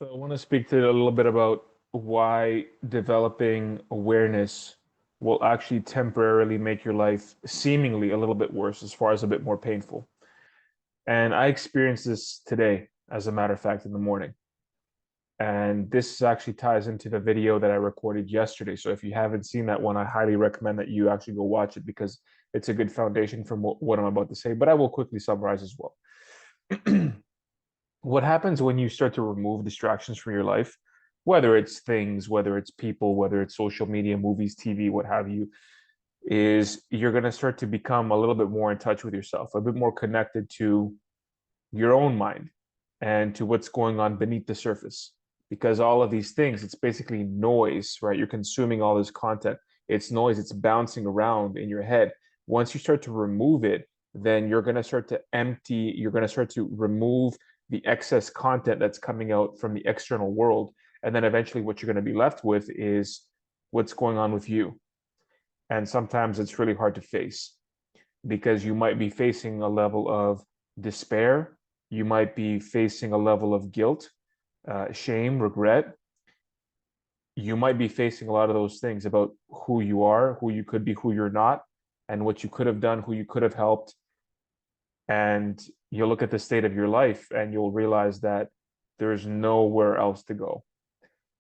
So I want to speak to a little bit about why developing awareness will actually temporarily make your life seemingly a little bit worse, as far as a bit more painful. And I experienced this today, as a matter of fact, in the morning. And this actually ties into the video that I recorded yesterday. So if you haven't seen that one, I highly recommend that you actually go watch it because it's a good foundation from what I'm about to say. But I will quickly summarize as well. What happens when you start to remove distractions from your life, whether it's things, whether it's people, whether it's social media, movies, TV, what have you, is you're going to start to become a little bit more in touch with yourself, a bit more connected to your own mind and to what's going on beneath the surface. Because all of these things, it's basically noise, right? You're consuming all this content. It's noise, it's bouncing around in your head. Once you start to remove it, then you're going to start to empty, you're going to start to remove the excess content that's coming out from the external world. And then eventually, what you're going to be left with is what's going on with you. And sometimes it's really hard to face because you might be facing a level of despair. You might be facing a level of guilt, shame, regret. You might be facing a lot of those things about who you are, who you could be, who you're not, and what you could have done, who you could have helped. And you'll look at the state of your life and you'll realize that there's nowhere else to go.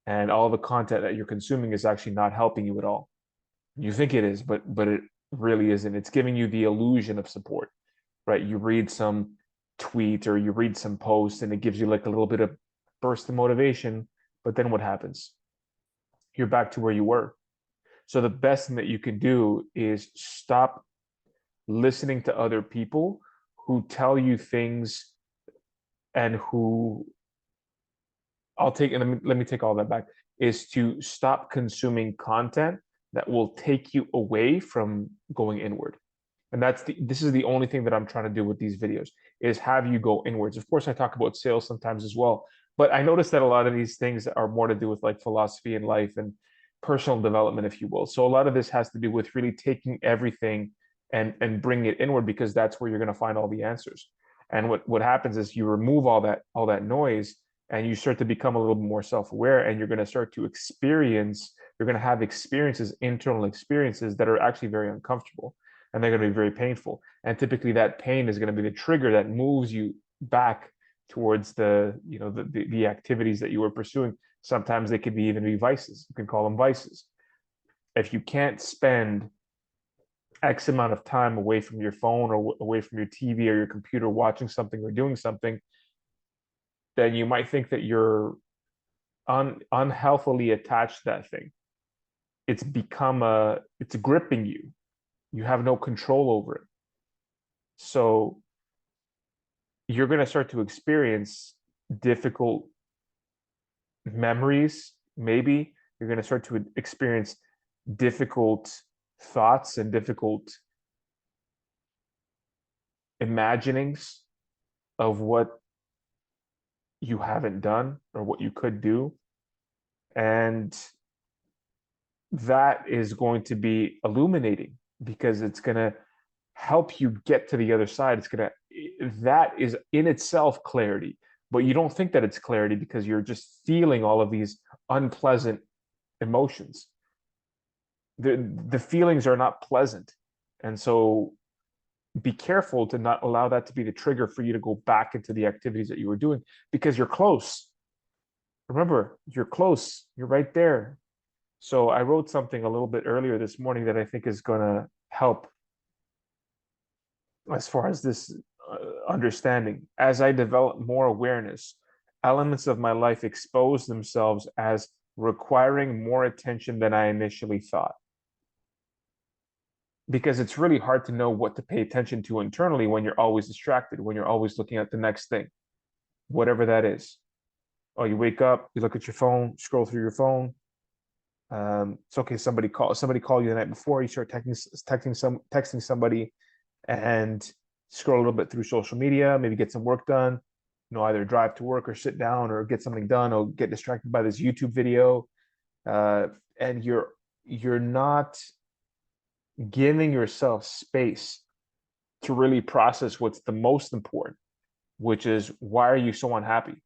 And all the content that you're consuming is actually not helping you at all. You think it is, but it really isn't. It's giving you the illusion of support, right? You read some tweet or you read some post and it gives you like a little bit of burst of motivation, but then what happens? You're back to where you were. So the best thing that you can do is stop listening to other people who tell you things and who I'll take and let me take all that back is to stop consuming content that will take you away from going inward. And this is the only thing that I'm trying to do with these videos is have you go inwards. Of course, I talk about sales sometimes as well, but I notice that a lot of these things are more to do with like philosophy and life and personal development, if you will. So a lot of this has to do with really taking everything and bringing it inward because that's where you're going to find all the answers. And what happens is you remove all that noise and you start to become a little bit more self-aware and you're going to start to experience you're going to have experiences, internal experiences that are actually very uncomfortable and they're going to be very painful. And typically that pain is going to be the trigger that moves you back towards the activities that you were pursuing. Sometimes they could be even be vices. You can call them vices. If you can't spend X amount of time away from your phone or away from your TV or your computer watching something or doing something, then you might think that you're unhealthily attached to that thing. It's gripping you. You have no control over it. So you're going to start to experience difficult memories. Maybe you're going to start to experience difficult thoughts and difficult imaginings of what you haven't done or what you could do. And that is going to be illuminating because it's going to help you get to the other side. That is in itself clarity, but you don't think that it's clarity because you're just feeling all of these unpleasant emotions. The feelings are not pleasant. And so be careful to not allow that to be the trigger for you to go back into the activities that you were doing because you're close. Remember, you're close. You're right there. So I wrote something a little bit earlier this morning that I think is going to help as far as this understanding. As I develop more awareness, elements of my life expose themselves as requiring more attention than I initially thought. Because it's really hard to know what to pay attention to internally when you're always distracted, when you're always looking at the next thing, whatever that is. Oh, you wake up, you look at your phone, scroll through your phone. It's okay. Somebody called you the night before. You start texting somebody, and scroll a little bit through social media. Maybe get some work done. Either drive to work or sit down or get something done or get distracted by this YouTube video. And you're not giving yourself space to really process what's the most important, which is why are you so unhappy?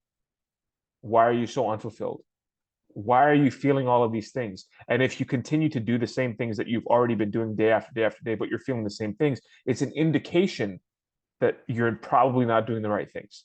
Why are you so unfulfilled? Why are you feeling all of these things? And if you continue to do the same things that you've already been doing day after day after day, but you're feeling the same things, it's an indication that you're probably not doing the right things.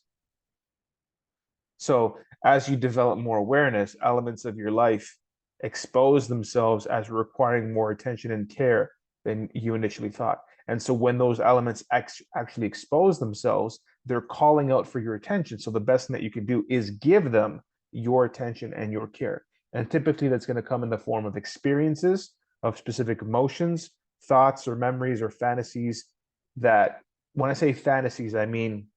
So as you develop more awareness, elements of your life expose themselves as requiring more attention and care than you initially thought. And so when those elements actually expose themselves, they're calling out for your attention. So the best thing that you can do is give them your attention and your care. And typically that's going to come in the form of experiences, of specific emotions, thoughts or memories or fantasies that, when I say fantasies, I mean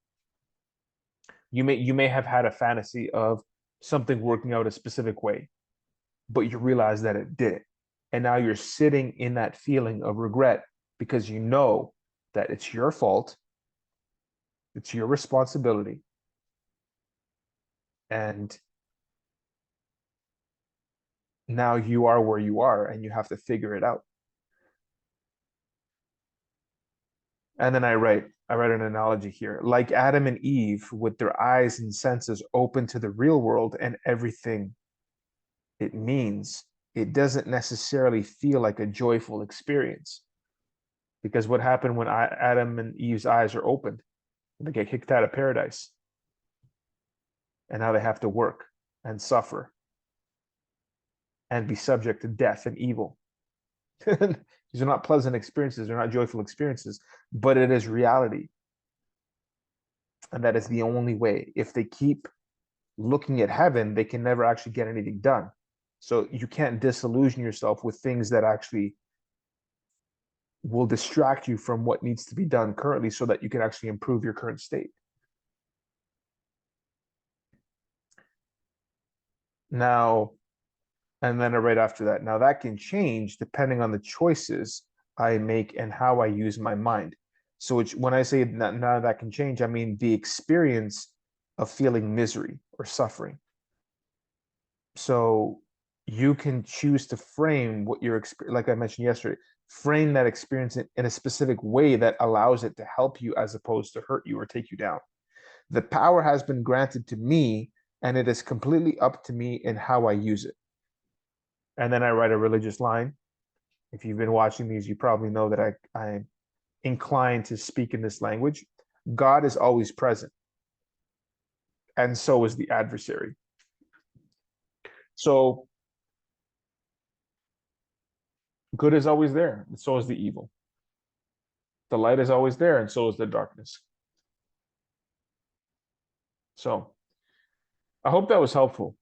you may have had a fantasy of something working out a specific way, but you realize that it didn't. And now you're sitting in that feeling of regret because you know that it's your fault, it's your responsibility, and now you are where you are and you have to figure it out. And then I write an analogy here. Like Adam and Eve with their eyes and senses open to the real world and everything it means, it doesn't necessarily feel like a joyful experience. Because what happened when Adam and Eve's eyes are opened? They get kicked out of paradise. And now they have to work and suffer and be subject to death and evil. These are not pleasant experiences, they're not joyful experiences, but it is reality. And that is the only way. If they keep looking at heaven, they can never actually get anything done. So you can't disillusion yourself with things that actually will distract you from what needs to be done currently so that you can actually improve your current state. Now, and then right after that, now that can change depending on the choices I make and how I use my mind. So when I say that now that can change, I mean the experience of feeling misery or suffering. So you can choose to frame what you're, like I mentioned yesterday, frame that experience in a specific way that allows it to help you as opposed to hurt you or take you down. The power has been granted to me, and it is completely up to me in how I use it. And then I write a religious line. If you've been watching these, you probably know that I'm inclined to speak in this language. God is always present, and so is the adversary. So good is always there, and so is the evil. The light is always there, and so is the darkness. So I hope that was helpful,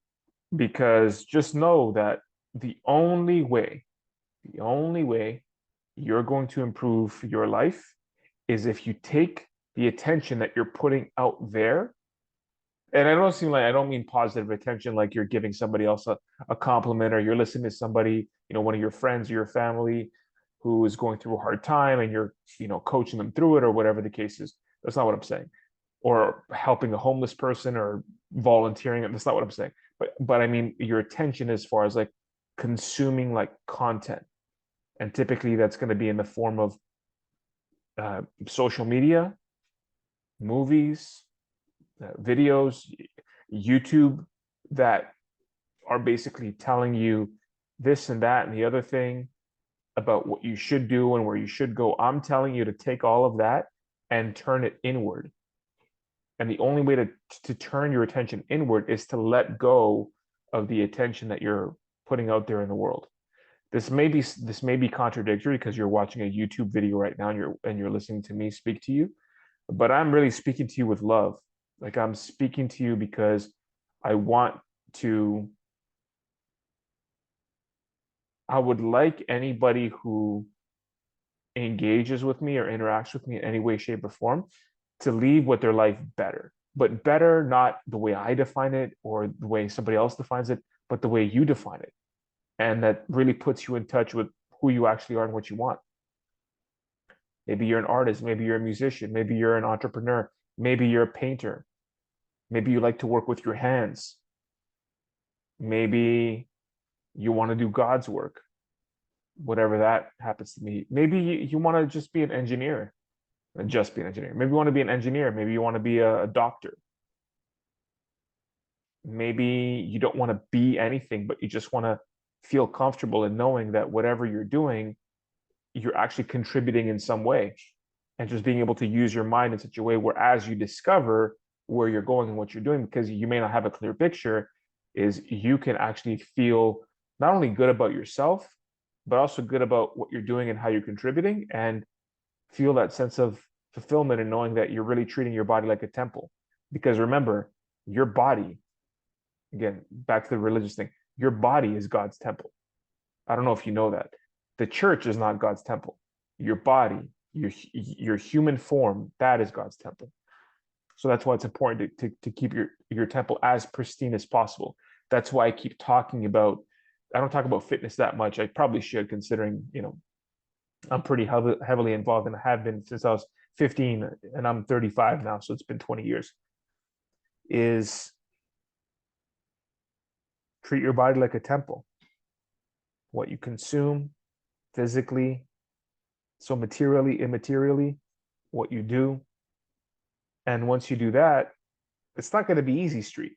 because just know that the only way you're going to improve your life is if you take the attention that you're putting out there. And I don't mean positive attention like you're giving somebody else a compliment, or you're listening to somebody, one of your friends or your family who is going through a hard time and you're, coaching them through it or whatever the case is. That's not what I'm saying. Or helping a homeless person or volunteering. That's not what I'm saying. But I mean your attention as far as like consuming like content. And typically that's going to be in the form of social media, movies, videos, YouTube, that are basically telling you this and that and the other thing about what you should do and where you should go. I'm telling you to take all of that and turn it inward. And the only way to turn your attention inward is to let go of the attention that you're putting out there in the world. This may be contradictory because you're watching a YouTube video right now and you're listening to me speak to you, but I'm really speaking to you with love. Like I'm speaking to you because I want to I would like anybody who engages with me or interacts with me in any way, shape, or form to leave with their life better. But better, not the way I define it or the way somebody else defines it, but the way you define it. And that really puts you in touch with who you actually are and what you want. Maybe you're an artist, maybe you're a musician, maybe you're an entrepreneur, maybe you're a painter, maybe you like to work with your hands, maybe you want to do God's work, whatever that happens to be. Maybe you want to just be an engineer, maybe you want to be an engineer, maybe you want to be a doctor, Maybe you don't want to be anything, but you just want to feel comfortable in knowing that whatever you're doing, you're actually contributing in some way, and just being able to use your mind in such a way where as you discover where you're going and what you're doing, because you may not have a clear picture, is you can actually feel not only good about yourself, but also good about what you're doing and how you're contributing, and feel that sense of fulfillment in knowing that you're really treating your body like a temple. Because remember, your body, again, back to the religious thing, your body is God's temple. I don't know if you know that. The church is not God's temple. Your body, your human form, that is God's temple. So that's why it's important to keep your temple as pristine as possible. That's why I keep talking about, I don't talk about fitness that much. I probably should, considering, I'm pretty heavily involved and have been since I was 15, and I'm 35 now, so it's been 20 years. Is treat your body like a temple. What you consume physically, so materially, immaterially, what you do. And once you do that, it's not going to be easy street.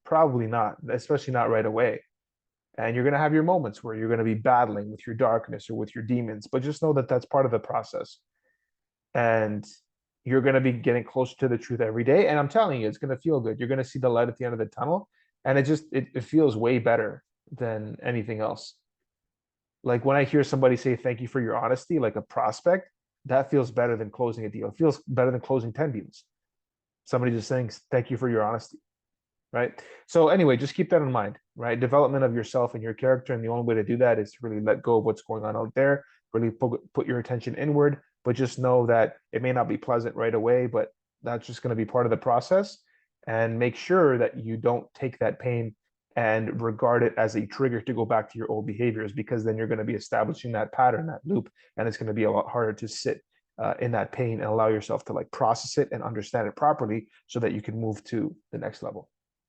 Probably not, especially not right away. And you're going to have your moments where you're going to be battling with your darkness or with your demons, but just know that that's part of the process. And you're going to be getting closer to the truth every day. And I'm telling you, it's going to feel good. You're going to see the light at the end of the tunnel. And it feels way better than anything else. Like when I hear somebody say, thank you for your honesty, like a prospect, that feels better than closing a deal. It feels better than closing 10 deals. Somebody just saying, thank you for your honesty. Right. So anyway, just keep that in mind, right? Development of yourself and your character. And the only way to do that is to really let go of what's going on out there, really put your attention inward, but just know that it may not be pleasant right away, but that's just going to be part of the process. And make sure that you don't take that pain and regard it as a trigger to go back to your old behaviors, because then you're going to be establishing that pattern, that loop, and it's going to be a lot harder to sit in that pain and allow yourself to like process it and understand it properly so that you can move to the next level.